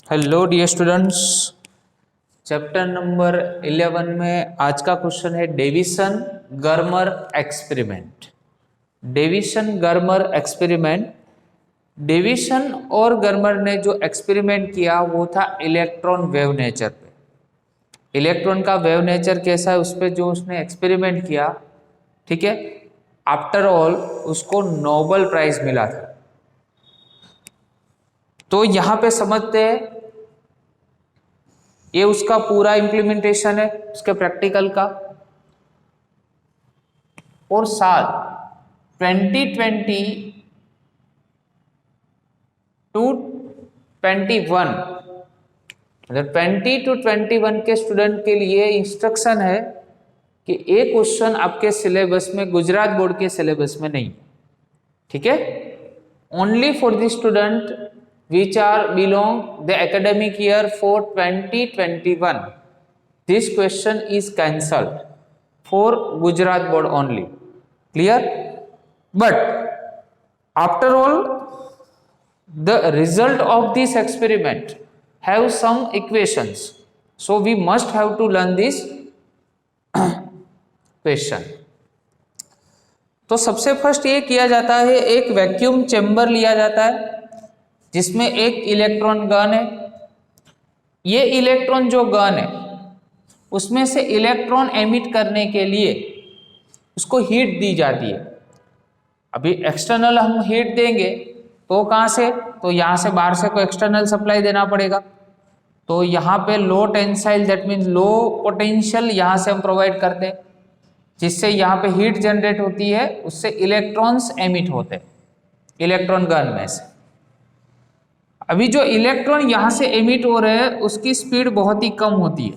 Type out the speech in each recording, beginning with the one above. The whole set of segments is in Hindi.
Hello dear students, chapter number 11 में आज का क्वेश्चन है Davisson Germer experiment. Davisson Germer experiment. Davisson और गर्मर ने जो एक्सपेरिमेंट किया वो था इलेक्ट्रॉन वेव नेचर पे। इलेक्ट्रॉन का वेव नेचर कैसा है उस पर जो उसने एक्सपेरिमेंट किया, ठीक है, आफ्टर ऑल उसको नोबेल प्राइज मिला था। तो यहाँ पे समझते हैं, ये उसका पूरा इम्प्लीमेंटेशन है उसके प्रैक्टिकल का। और साल 2020 टू 21, मतलब 20 टू 21 के स्टूडेंट के लिए इंस्ट्रक्शन है कि एक क्वेश्चन आपके सिलेबस में, गुजरात बोर्ड के सिलेबस में नहीं, ठीक है। Only for the student which are belong the academic year for 2021, this question is cancelled for Gujarat board only. Clear? But after all, the result of this experiment have some equations, so we must have to learn this question. तो सबसे फर्स्ट ये किया जाता है, एक वैक्यूम चेम्बर लिया जाता है जिसमें एक इलेक्ट्रॉन गन है। ये इलेक्ट्रॉन जो गन है उसमें से इलेक्ट्रॉन एमिट करने के लिए उसको हीट दी जाती है। अभी एक्सटर्नल हम हीट देंगे तो कहाँ से, तो यहाँ से बाहर से कोई एक्सटर्नल सप्लाई देना पड़ेगा। तो यहाँ पे low tensile, that means low potential यहाँ से हम प्रोवाइड करते हैं, जिससे यहाँ पे हीट जनरेट होती है, उससे इलेक्ट्रॉन्स एमिट होते हैं इलेक्ट्रॉन गन में से। अभी जो इलेक्ट्रॉन यहाँ से एमिट हो रहे हैं उसकी स्पीड बहुत ही कम होती है,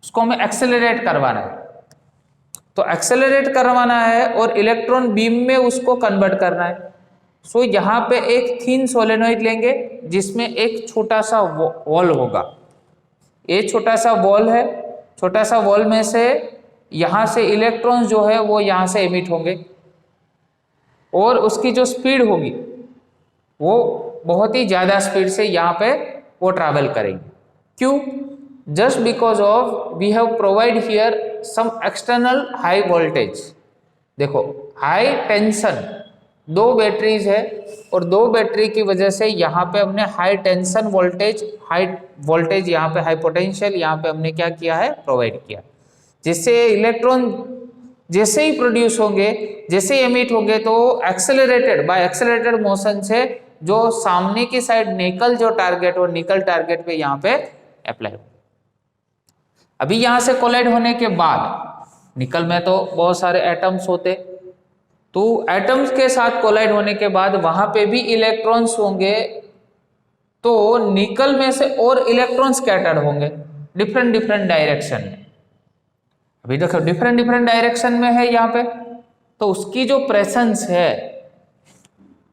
उसको हमें एक्सेलरेट करवाना है। तो एक्सेलरेट करवाना है और इलेक्ट्रॉन बीम में उसको कन्वर्ट करना है। सो यहाँ पे एक थिन सोलेनोइड लेंगे जिसमें एक छोटा सा वॉल होगा। ये छोटा सा वॉल है, छोटा सा वॉल में से यहाँ से इलेक्ट्रॉन्स जो है वो यहाँ से एमिट होंगे और उसकी जो स्पीड होगी वो बहुत ही ज़्यादा स्पीड से यहाँ पे वो ट्रैवल करेंगे। क्यों? Just because of we have provide here some external high voltage. देखो, हाई टेंशन, दो बैटरीज है और दो बैटरी की वजह से यहाँ पे हमने high tension voltage, high voltage, यहाँ पे हाई पोटेंशियल यहाँ पे हमने क्या किया है, प्रोवाइड किया, जिससे इलेक्ट्रॉन जैसे ही प्रोड्यूस होंगे, जैसे ही एमिट होंगे तो एक्सेलरेटेड बाय एक्सेलरेटेड मोशन से जो सामने की साइड निकल जो टारगेट और निकल टारगेट पे यहाँ पे अप्लाई हो। अभी यहाँ से कोलाइड होने के बाद, निकल में तो बहुत सारे एटम्स होते, तो एटम्स के साथ कोलाइड होने के बाद वहां पे भी इलेक्ट्रॉन्स होंगे, तो निकल में से और इलेक्ट्रॉन्स स्कैटर्ड होंगे डिफरेंट डिफरेंट डायरेक्शन में। अभी देखो डिफरेंट डिफरेंट डायरेक्शन में है यहाँ पे, तो उसकी जो प्रेजेंस है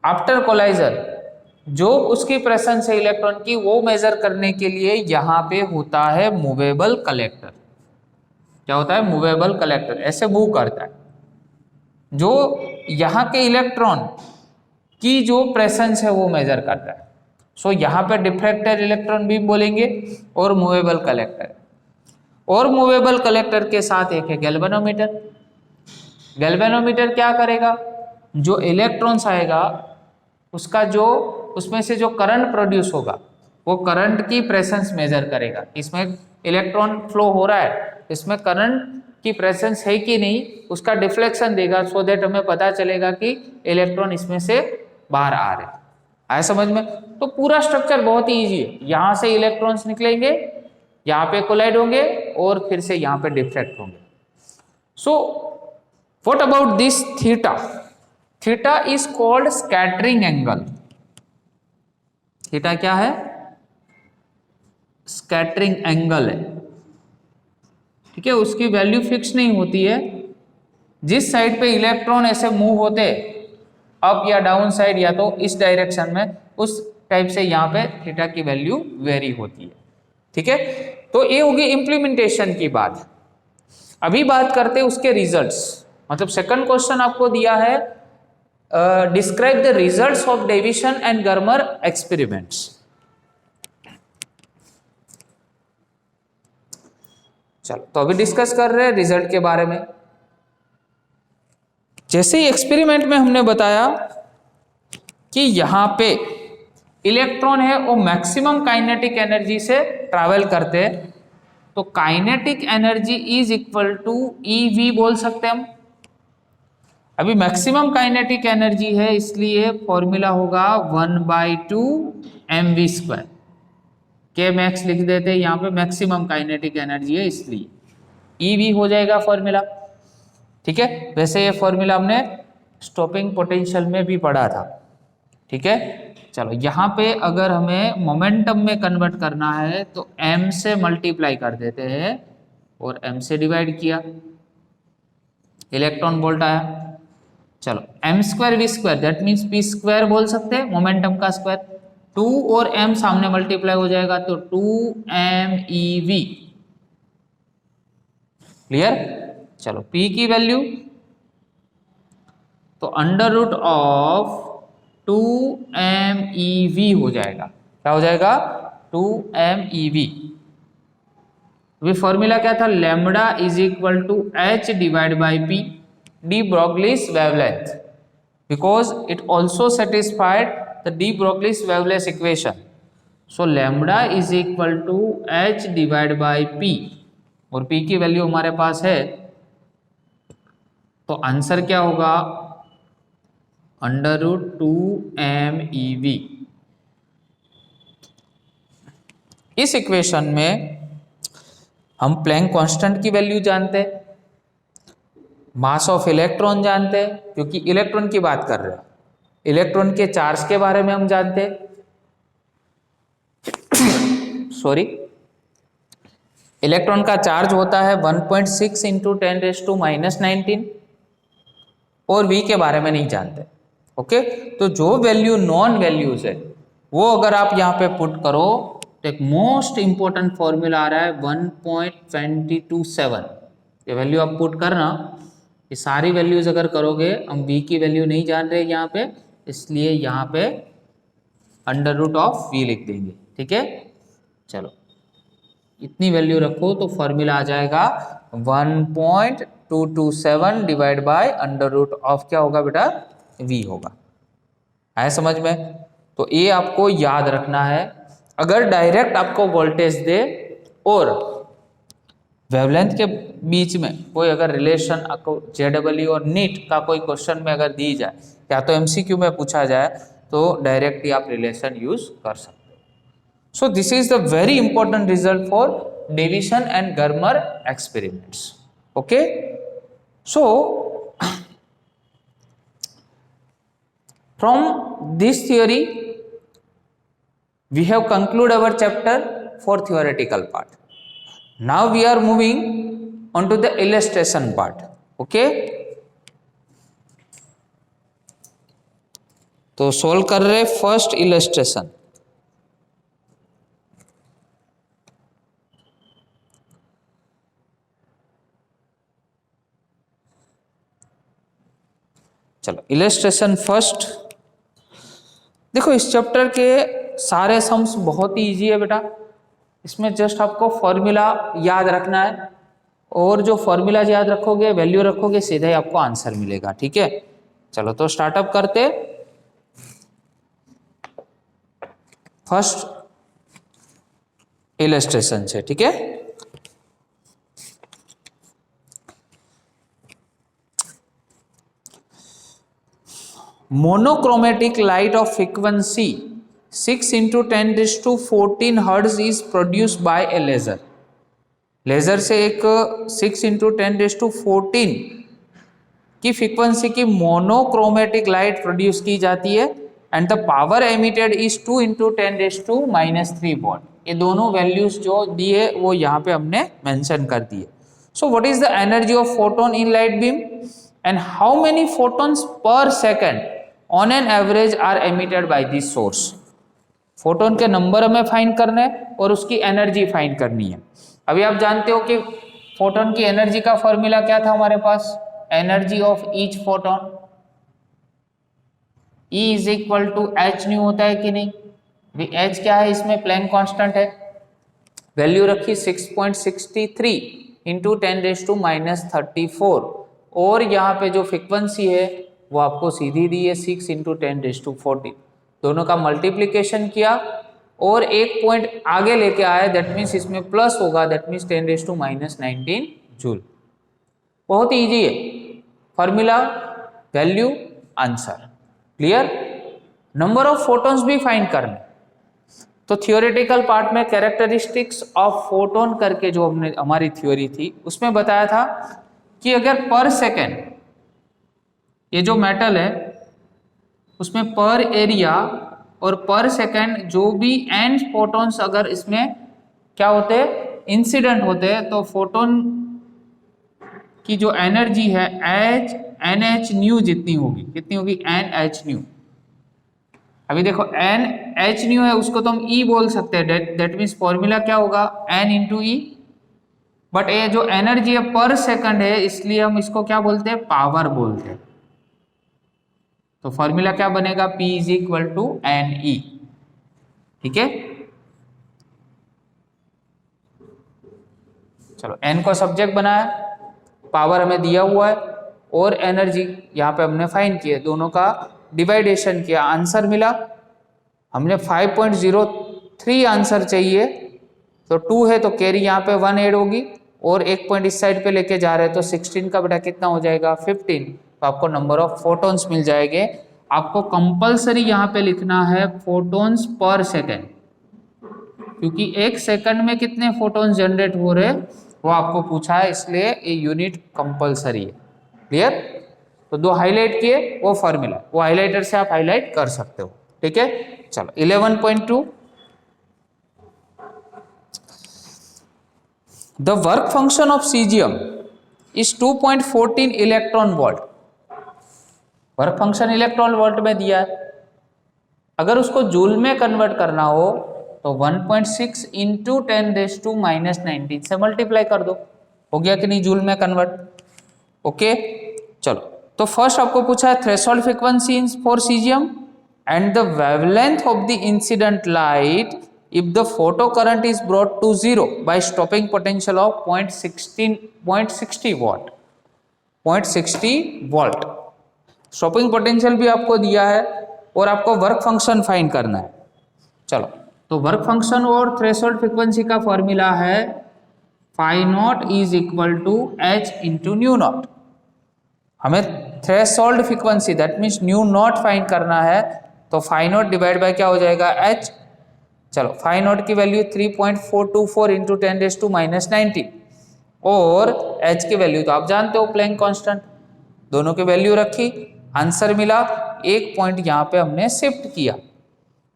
आफ्टर कोलाइजर, जो उसकी प्रेजेंस है इलेक्ट्रॉन की, वो मेजर करने के लिए यहाँ पे होता है मूवेबल कलेक्टर। क्या होता है? Movable collector. ऐसे मूव करता है जो यहाँ के इलेक्ट्रॉन की जो प्रेजेंस है वो मेजर करता है। सो यहाँ पे डिफ्रैक्टर इलेक्ट्रॉन बीम बोलेंगे और मूवेबल कलेक्टर। और मूवेबल कलेक्टर के साथ एक है गैल्वेनोमीटर। गैल्वेनोमीटर क्या करेगा? जो इलेक्ट्रॉन्स आएगा उसका जो, उसमें से जो करंट प्रोड्यूस होगा वो करंट की प्रेजेंस मेजर करेगा। इसमें इलेक्ट्रॉन फ्लो हो रहा है, इसमें करंट की प्रेजेंस है कि नहीं, उसका डिफ्लेक्शन देगा, सो दैट हमें पता चलेगा कि इलेक्ट्रॉन इसमें से बाहर आ रहे हैं। आया समझ में? तो पूरा स्ट्रक्चर बहुत ही ईजी है। यहाँ से इलेक्ट्रॉन्स निकलेंगे, यहाँ पे कोलाइड होंगे और फिर से यहाँ पे डिफ्रैक्ट होंगे। So what about this theta? Theta is called scattering angle. Theta क्या है? स्कैटरिंग एंगल है, ठीक है। उसकी वैल्यू फिक्स नहीं होती है। जिस साइड पे इलेक्ट्रॉन ऐसे मूव होते, अप या डाउन साइड या तो इस डायरेक्शन में, उस टाइप से यहाँ पे थीटा की वैल्यू वेरी होती है, ठीक है। तो ये होगी इम्प्लीमेंटेशन की बात। अभी बात करते हैं उसके रिजल्ट्स। मतलब सेकंड क्वेश्चन आपको दिया है, describe the results of Davisson and Germer experiments. चलो तो अभी डिस्कस कर रहे हैं रिजल्ट के बारे में। जैसे ही एक्सपेरिमेंट में हमने बताया कि यहाँ पे इलेक्ट्रॉन है वो मैक्सिमम काइनेटिक एनर्जी से ट्रैवल करते हैं, तो kinetic energy is equal to eV बोल सकते हैं हम। अभी मैक्सिमम काइनेटिक एनर्जी है इसलिए फॉर्मूला होगा 1/2 mv²। के मैक्स लिख देते हैं, यहाँ पे मैक्सिमम काइनेटिक एनर्जी है इसलिए ईवी हो जाएगा फॉर्मूला। ठीक है, वैसे ये फॉर्मूला हमने स्टॉपिंग पोटेंशियल में भी पढ़ा था। ठीक है, चलो यहाँ पे अगर हमें मोमेंटम में कन्वर्ट करना है तो m से मल्टीप्लाई कर देते हैं और m से डिवाइड किया, इलेक्ट्रॉन वोल्ट आया। चलो m² v² that means p² बोल सकते हैं, मोमेंटम का स्क्वायर। 2 और m सामने मल्टीप्लाई हो जाएगा तो 2mev। क्लियर? चलो p की वैल्यू तो अंडर रूट ऑफ 2mev हो जाएगा। क्या हो जाएगा? 2mev। अभी फॉर्मूला क्या था? Lambda is equal to h divide by p, de ब्रोगलीस wavelength, because it also satisfied the de ब्रोगलीस wavelength equation. So lambda is equal to h divide by p, और p की वैल्यू हमारे पास है, तो आंसर क्या होगा? Under root 2mev। इस इक्वेशन में हम प्लैंक कांस्टेंट की वैल्यू जानते हैं, मास ऑफ इलेक्ट्रॉन जानते हैं, क्योंकि इलेक्ट्रॉन की बात कर रहे हैं, इलेक्ट्रॉन के चार्ज के बारे में हम जानते हैं। सॉरी, इलेक्ट्रॉन का चार्ज होता है 1.6 इंटू 10⁻⁻19, और v के बारे में नहीं जानते। ओके, तो जो वैल्यू नॉन वैल्यूज है वो अगर आप यहाँ पे पुट करो तो एक मोस्ट इंपॉर्टेंट फॉर्मूला आ रहा है 1.227। ये वैल्यू आप पुट करना, ये सारी वैल्यूज अगर करोगे, हम v की वैल्यू नहीं जान रहे यहाँ पे, इसलिए यहाँ पे अंडर रूट ऑफ v लिख देंगे। ठीक है, चलो इतनी वैल्यू रखो तो फॉर्मूला आ जाएगा 1.227 divide by under root of क्या होगा बेटा? v होगा। आया समझ में? तो ये आपको याद रखना है। अगर डायरेक्ट आपको वोल्टेज दे और वेवलेंथ के बीच में कोई अगर रिलेशन JEE और नीट का कोई क्वेश्चन में अगर दी जाए, या तो MCQ में पूछा जाए, तो डायरेक्ट ही आप रिलेशन यूज कर सकते हो। So this is the very important result for Davisson and Germer experiments. Okay, so from this theory we have concluded our chapter for theoretical part. Now we are moving on to the illustration part. Okay, तो सोल्व कर रहे फर्स्ट इलस्ट्रेशन। चलो इलस्ट्रेशन फर्स्ट। देखो इस चैप्टर के सारे सम्स बहुत ही इजी है बेटा, इसमें जस्ट आपको फॉर्मूला याद रखना है, और जो फॉर्मूला याद रखोगे, वैल्यू रखोगे, सीधा ही आपको आंसर मिलेगा। ठीक है, चलो तो स्टार्टअप करते। फर्स्ट इलस्ट्रेशन से, ठीक है। Monochromatic light of frequency 6 × 10⁻14 hertz is produced by a laser. Laser से एक 6 × 10⁻14 की फ्रीक्वेंसी की मोनोक्रोमेटिक लाइट प्रोड्यूस की जाती है, and the power emitted is 2 × 10⁻³ what. ये दोनों वैल्यूज जो दिए वो यहाँ पे हमने मेंशन कर दिए। So what is the energy of photon in light beam and how many photons per second on an average are emitted by this source. Photon के नंबर हमें फाइंड करने और उसकी एनर्जी फाइंड करनी है। अभी आप जानते हो कि फोटोन की एनर्जी का फॉर्मूला क्या था हमारे पास, energy of each photon E is equal to h nu होता है कि नहीं। एच क्या है इसमें, प्लैंक कांस्टेंट है, वैल्यू रखी 6.63 इंटू 10⁻⁻34 और यहाँ पे जो फ्रिक्वेंसी है वो आपको सीधी दी है 6 इंटू 10⁻14। दोनों का मल्टीप्लिकेशन किया और एक पॉइंट आगे लेके आया, दैट मीन्स इसमें प्लस होगा, दैट मीन्स 10⁻⁻19 जूल। बहुत ही ईजी है, formula, value, answer. Clear? Number of photons भी फाइंड करने। तो थियोरेटिकल पार्ट में कैरेक्टरिस्टिक्स ऑफ फोटोन करके जो हमने हमारी थ्योरी थी उसमें बताया था कि अगर पर सेकेंड ये जो मेटल है उसमें पर एरिया और पर सेकेंड जो भी n फोटॉन्स अगर इसमें क्या होते हैं, इंसिडेंट होते हैं, तो फोटोन की जो एनर्जी है एच एन एच न्यू जितनी होगी, कितनी होगी, एन एच न्यू। अभी देखो एन एच न्यू है, उसको तो हम ई बोल सकते हैं, दैट मीन्स फॉर्मूला क्या होगा, एन इंटू ई। बट ये जो एनर्जी है पर सेकंड है, इसलिए हम इसको क्या बोलते हैं, पावर बोलते हैं। तो फॉर्मूला क्या बनेगा, P is equal to N E. ठीक है, चलो एन को सब्जेक्ट बनाया, पावर हमें दिया हुआ है और एनर्जी यहाँ पे हमने फाइंड किया, दोनों का डिवाइडेशन किया, आंसर मिला। हमने 5.03 आंसर चाहिए, तो 2 है तो कैरी यहाँ पे 1 ऐड होगी और एक पॉइंट इस साइड पे लेके जा रहे हैं, तो 16 का बेटा कितना हो जाएगा, 15। तो आपको नंबर ऑफ फोटॉन्स मिल जाएंगे। आपको कंपलसरी यहाँ पे लिखना है फोटॉन्स पर सेकेंड, क्योंकि एक सेकंड में कितने फोटॉन्स जनरेट हो रहे वो आपको पूछा है, इसलिए ये यूनिट कंपलसरी है। क्लियर? तो दो हाईलाइट किए, वो फॉर्मूला, वो हाईलाइटर से आप हाईलाइट कर सकते हो। ठीक है, चलो 11.2 the work function of caesium is 2.14 electron volt. Work function electron volt में दिया है, अगर उसको जूल में कन्वर्ट करना हो तो 1.6 इंटू 10⁻⁻19 से मल्टीप्लाई कर दो। हो गया कि नहीं, जूल में कन्वर्ट। ओके, चलो तो फर्स्ट आपको पूछा है threshold frequency for caesium and the wavelength of the incident light if the photo current is brought to 0 by stopping potential of 0.60 watt, 0.60 volt. Stopping potential भी आपको दिया है और आपको वर्क फंक्शन फाइंड करना है। चलो, तो वर्क फंक्शन और थ्रेशोल्ड फ्रीक्वेंसी का फॉर्मूला है phi naught is equal to h into nu naught. हमें threshold frequency that means nu naught find करना है, तो फाई नॉट डिवाइड बाय क्या हो जाएगा, एच। चलो फाई नॉट की वैल्यू 3.424 इंटू 10⁻⁻19 और एच की वैल्यू तो आप जानते हो प्लैंक कांस्टेंट, दोनों की वैल्यू रखी, आंसर मिला। एक पॉइंट यहाँ पे हमने शिफ्ट किया,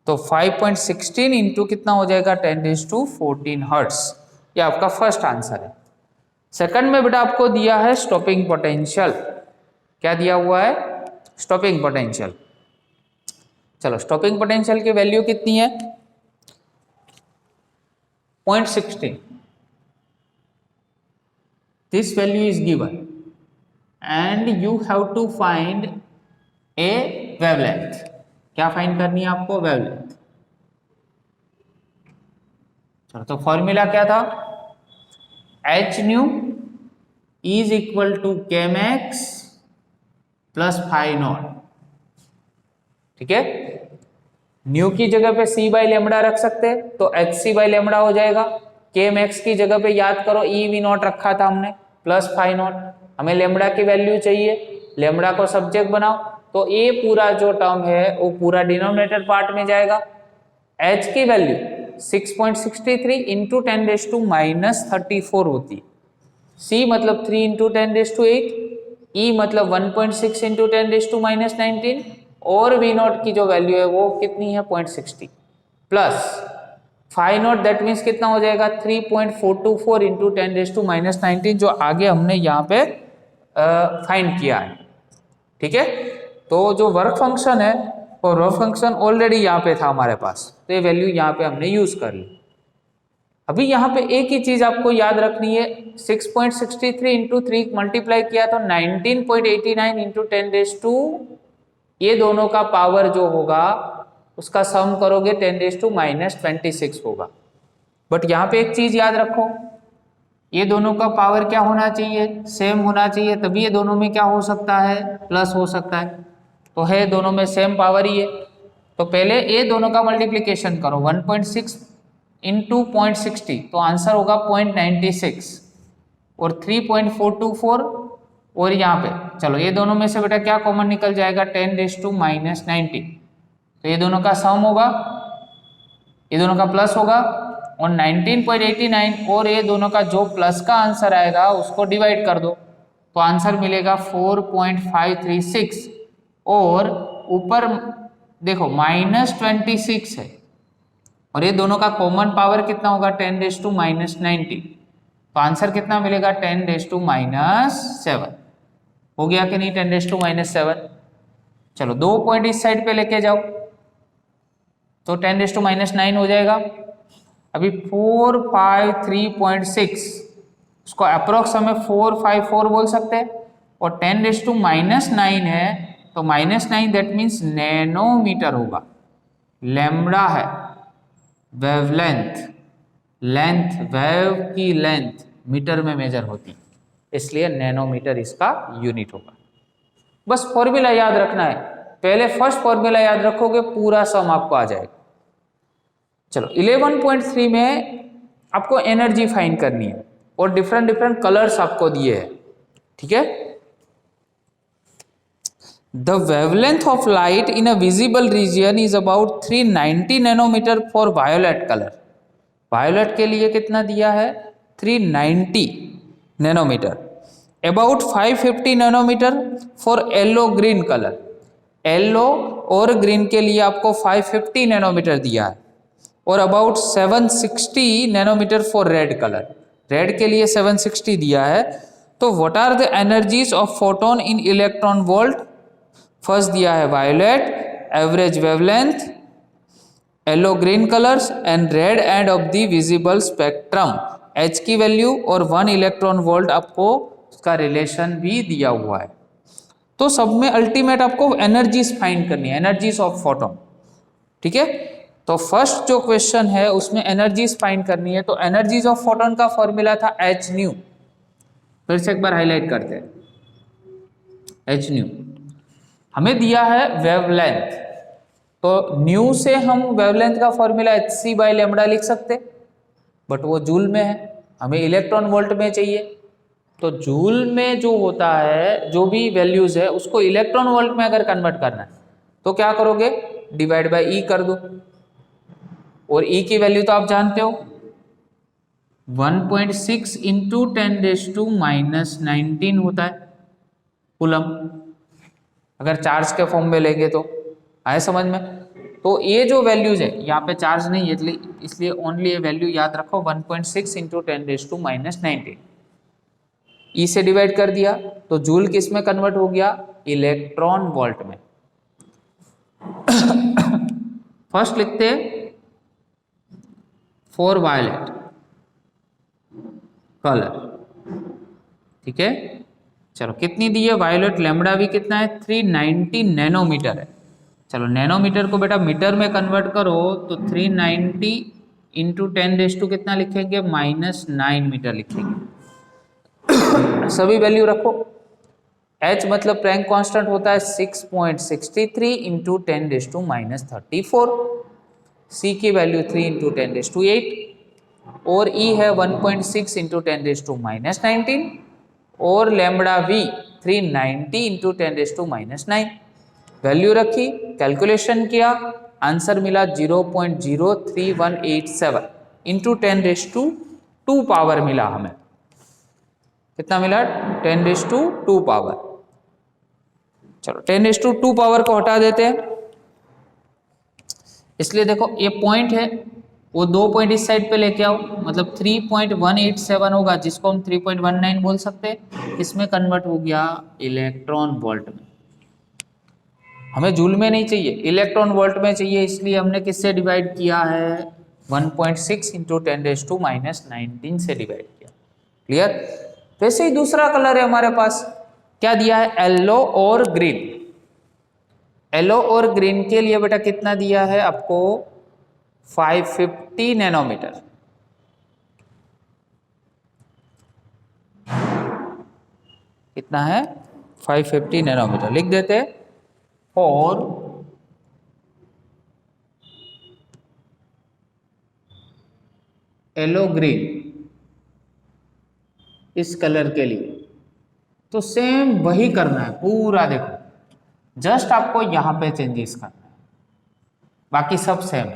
तो 5.16 इंटू कितना हो जाएगा, 10⁻14 हर्ट्स। ये आपका फर्स्ट आंसर है। सेकंड में बेटा आपको दिया है स्टॉपिंग पोटेंशियल, क्या दिया हुआ है, स्टॉपिंग पोटेंशियल। चलो स्टॉपिंग पोटेंशियल की वैल्यू कितनी है, 0.16। this value is given and you have to find a wavelength। क्या फाइंड करनी है आपको, वेवलेंथ। चलो तो फॉर्मूला क्या था, H nu is equal to K max plus phi naught. ठीक है, न्यू की जगह पे सी बाई लेमडा रख सकते हैं, तो एच सी बाई लेमडा हो जाएगा। के मैक्स की जगह पे याद करो ई वी नॉट रखा था हमने, प्लस फाई नॉट। हमें लेमडा की वैल्यू चाहिए, लेमडा को सब्जेक्ट बनाओ, तो ये पूरा जो टर्म है वो पूरा डिनोमिनेटर पार्ट में जाएगा। एच की वैल्यू 6.63 इंटू 10⁻⁻34 होती, सी मतलब 3 इंटू 10⁻8, ई मतलब 1.6 इंटू 10⁻⁻19 और वी नॉट की जो वैल्यू है वो कितनी है, 0.60 plus phi naught that means कितना हो जाएगा, 3.424 इंटू 10⁻⁻19 जो आगे हमने यहाँ पे फाइंड किया है। ठीक है, तो जो वर्क फंक्शन है वो वर्क फंक्शन ऑलरेडी यहाँ पे था हमारे पास, तो ये वैल्यू यहाँ पे हमने यूज कर ली। अभी यहाँ पे एक ही चीज आपको याद रखनी है, 6.63 इंटू 3 मल्टीप्लाई किया तो 19.89 इंटू 10⁻, ये दोनों का पावर जो होगा उसका सम करोगे 10⁻26 होगा। बट यहाँ पे एक चीज याद रखो, ये दोनों का पावर क्या होना चाहिए, सेम होना चाहिए, तभी ये दोनों में क्या हो सकता है, प्लस हो सकता है। तो है दोनों में सेम पावर ही है, तो पहले ये दोनों का मल्टीप्लिकेशन करो 1.6 इंटू 0.60, तो आंसर होगा 0.96 और 3.424, और यहाँ पे चलो ये दोनों में से बेटा क्या कॉमन निकल जाएगा, 10⁻90, तो ये दोनों का सम होगा, ये दोनों का प्लस होगा, और 19.89 और ये दोनों का जो प्लस का आंसर आएगा उसको डिवाइड कर दो, तो आंसर मिलेगा 4.536, और ऊपर देखो -26 है, और ये दोनों का कॉमन पावर कितना होगा, 10⁻90, तो आंसर कितना मिलेगा, 10⁻7 हो गया कि नहीं, 10⁻7। चलो 2 पॉइंट इस साइड पे लेके जाओ, तो 10⁻9 हो जाएगा। अभी 453.6 उसको अप्रोक्स हमें 454 बोल सकते हैं, और 10⁻9 है, तो -9 दैट मीन्स नैनोमीटर होगा। लैम्बडा है वेवलेंथ, लेंथ, वेव की लेंथ मीटर में मेजर होती है, इसलिए नैनोमीटर इसका यूनिट होगा। बस फॉर्मूला याद रखना है, पहले फर्स्ट फॉर्मूला याद रखोगे पूरा सम आपको आ जाएगा। चलो 11.3 में आपको एनर्जी फाइंड करनी है, और डिफरेंट डिफरेंट कलर्स आपको दिए हैं, ठीक है। The wavelength of light in a visible region is about 390 nanometre for violet colour. Violet के लिए कितना दिया है, 390 nanometre, about 550 nanometre for yellow green colour. Yellow और ग्रीन के लिए आपको 550 नैनोमीटर दिया है, और about 760 nanometre for red colour, red के लिए 760 दिया है। तो what are the energies of photon in electron volt, first दिया है violet, average wavelength, yellow green colours and red end of the visible spectrum, H की वैल्यू और 1 इलेक्ट्रॉन वोल्ट आपको उसका रिलेशन भी दिया हुआ है। तो सब में अल्टीमेट आपको एनर्जीज फाइंड करनी है, एनर्जीज ऑफ फोटोन, ठीक है। तो फर्स्ट जो क्वेश्चन है उसमें एनर्जीज फाइंड करनी है, तो एनर्जीज ऑफ फोटोन का फॉर्मूला था एच न्यू, फिर से एक बार हाईलाइट करते हैं, एच न्यू। हमें दिया है वेवलेंथ, तो न्यू से हम वेवलेंथ का फॉर्मूला hc/λ लिख सकते, बट वो जूल में है, हमें इलेक्ट्रॉन वोल्ट में चाहिए। तो जूल में जो होता है, जो भी वैल्यूज है उसको इलेक्ट्रॉन वोल्ट में अगर कन्वर्ट करना है तो क्या करोगे, डिवाइड बाय ई कर दो, और ई की वैल्यू तो आप जानते हो 1.6 इंटू 10⁻⁻19 होता है कूलम, अगर चार्ज के फॉर्म में लेंगे तो आए समझ में। तो ये जो वैल्यूज है, यहाँ पे चार्ज नहीं है इसलिए ओनली ये वैल्यू याद रखो 1.6 इंटू 10⁻⁻19, ई से डिवाइड कर दिया तो जूल किस में कन्वर्ट हो गया, इलेक्ट्रॉन वोल्ट में। फर्स्ट लिखते फॉर वायलेट कलर, ठीक है। चलो कितनी दी है वायलेट, लैम्बडा भी कितना है, 390 नैनोमीटर है। चलो नैनोमीटर को बेटा मीटर में कन्वर्ट करो तो 390 इंटू 10⁻⁻, कितना लिखेंगे, -9 मीटर लिखेंगे। सभी वैल्यू रखो, h मतलब प्लैंक कांस्टेंट होता है 6.63 इंटू 10⁻34, c की वैल्यू 3 इंटू 10⁸, और e है 1.6 इंटू 10⁻19, और लैम्बडा v 390 इंटू 10⁻9। वैल्यू रखी, कैलकुलेशन किया, आंसर मिला 0.03187 इंटू 10⁻² पावर मिला हमें, कितना मिला, 10⁻² पावर। चलो 10⁻² पावर को हटा देते हैं, इसलिए देखो ये पॉइंट है, वो 2 पॉइंट इस साइड पे लेके आओ, मतलब 3.187 होगा, जिसको हम 3.19 बोल सकते हैं, इसमें कन्वर्ट हो गया इलेक्ट्रॉन वोल्ट में। हमें जूल में नहीं चाहिए, इलेक्ट्रॉन वोल्ट में चाहिए, इसलिए हमने किससे डिवाइड किया है, 1.6 इंटू 10⁻⁻19 से डिवाइड किया। क्लियर। वैसे ही दूसरा कलर है हमारे पास, क्या दिया है, येलो और ग्रीन। येलो और ग्रीन के लिए बेटा कितना दिया है आपको, 550 नैनोमीटर। कितना है 550 नैनोमीटर लिख देते। और येलो ग्रीन इस कलर के लिए तो सेम वही करना है पूरा, देखो जस्ट आपको यहां पे चेंजेस करना है, बाकी सब सेम।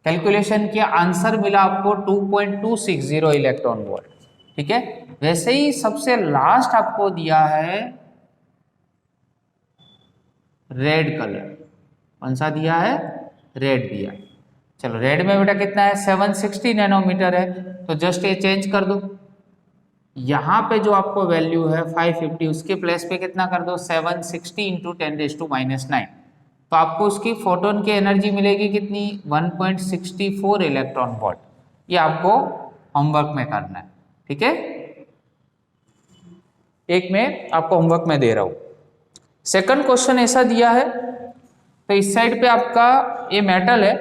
कैलकुलेशन किया, आंसर मिला आपको 2.260 इलेक्ट्रॉन वोल्ट, ठीक है। वैसे ही सबसे लास्ट आपको दिया है रेड कलर, कौन सा दिया है, रेड दिया है। चलो रेड में बेटा कितना है 760 नैनोमीटर है, तो जस्ट ये चेंज कर दो, यहाँ पे जो आपको वैल्यू है 550 उसके प्लेस पे कितना कर दो 760 इंटू 10⁻⁹, तो आपको उसकी फोटोन की एनर्जी मिलेगी कितनी 1.64 इलेक्ट्रॉन वोल्ट। ये आपको होमवर्क में करना है, ठीक है, एक में आपको होमवर्क में दे रहा हूं। सेकंड क्वेश्चन ऐसा दिया है, तो इस साइड पे आपका ये मेटल है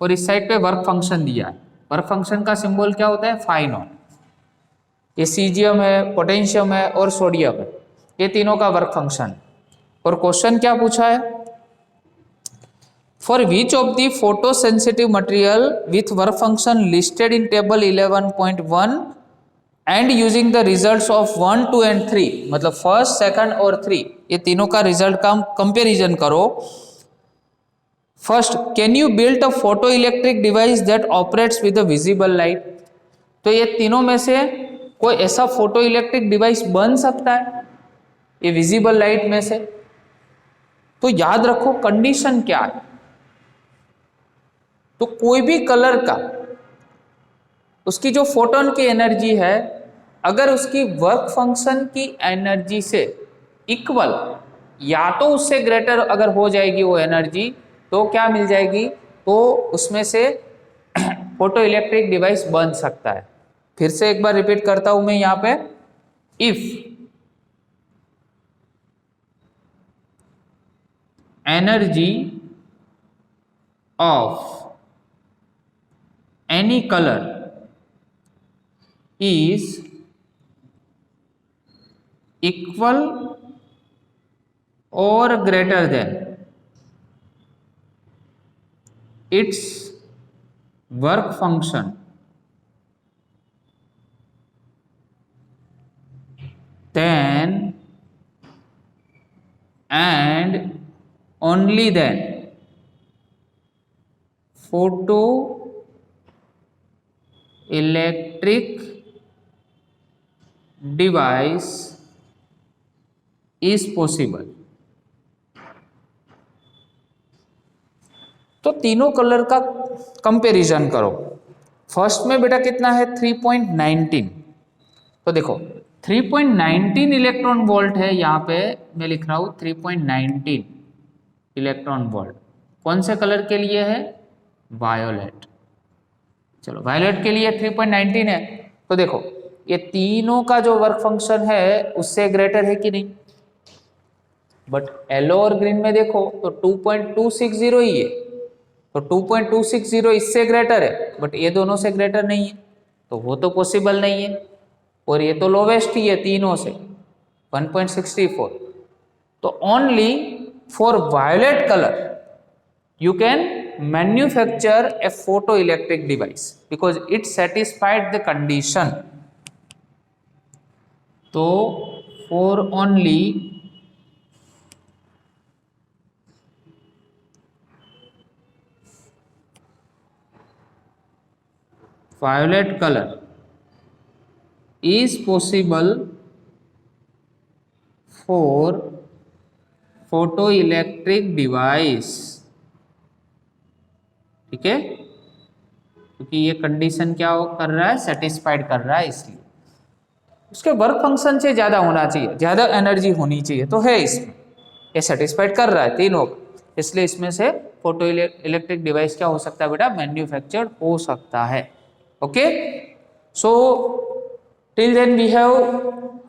और इस साइड पे वर्क फंक्शन दिया है। वर्क फंक्शन का सिंबल क्या होता है फाई नॉट। ये सीजियम है, पोटेशियम है और सोडियम है, ये तीनों का वर्क फंक्शन। और क्वेश्चन क्या पूछा है, for which of the photo sensitive material with work function listed in table 11.1 and using the results of 1, 2 and 3, मतलब फर्स्ट, सेकंड और 3, ये तीनों का रिजल्ट का कंपेरिजन करो। First, can you build a photo electric device that operates with a visible light. तो ये तीनों में से कोई ऐसा फोटो इलेक्ट्रिक डिवाइस बन सकता है ये विजिबल लाइट में से। तो याद रखो कंडीशन क्या है, तो कोई भी कलर का उसकी जो फोटोन की एनर्जी है अगर उसकी वर्क फंक्शन की एनर्जी से इक्वल या तो उससे ग्रेटर अगर हो जाएगी वो एनर्जी, तो क्या मिल जाएगी, तो उसमें से फोटो इलेक्ट्रिक डिवाइस बन सकता है। फिर से एक बार रिपीट करता हूं मैं यहां पे, if energy of any colour is equal or greater than its work function, then and only then photo electric device is possible. तो तीनों कलर का कंपैरिजन करो। फर्स्ट में बेटा कितना है 3.19, तो देखो 3.19 इलेक्ट्रॉन वोल्ट है, यहां पे मैं लिख रहा हूं 3.19 इलेक्ट्रॉन वोल्ट। कौन से कलर के लिए है, वायोलेट। चलो वायोलेट के लिए 3.19 है, तो देखो ये तीनों का जो वर्क फंक्शन है उससे ग्रेटर है कि नहीं, बट येलो और ग्रीन में देखो तो 2.260 ही है, तो 2.260 इससे ग्रेटर है, बट ये दोनों से ग्रेटर नहीं है, तो वो तो पॉसिबल नहीं है। और ये तो लोवेस्ट ही है तीनों से 1.64। तो only for violet colour you can manufacture a photoelectric device because it satisfied the condition. तो for only violet color is possible for photoelectric device, ठीक है, क्योंकि ये कंडीशन क्या कर रहा है, सेटिस्फाइड कर रहा है, इसलिए उसके वर्क फंक्शन से ज्यादा होना चाहिए, ज्यादा एनर्जी होनी चाहिए, तो है इसमें ये सेटिस्फाइड कर रहा है तीनों, इसलिए इसमें से फोटो इलेक्ट्रिक डिवाइस क्या हो सकता है बेटा, मैन्युफैक्चर्ड हो सकता है। Okay, so till then we have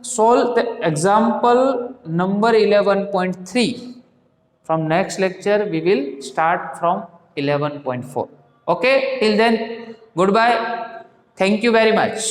solve the example number 11.3. From next lecture we will start from 11.4. Okay, till then goodbye, thank you very much.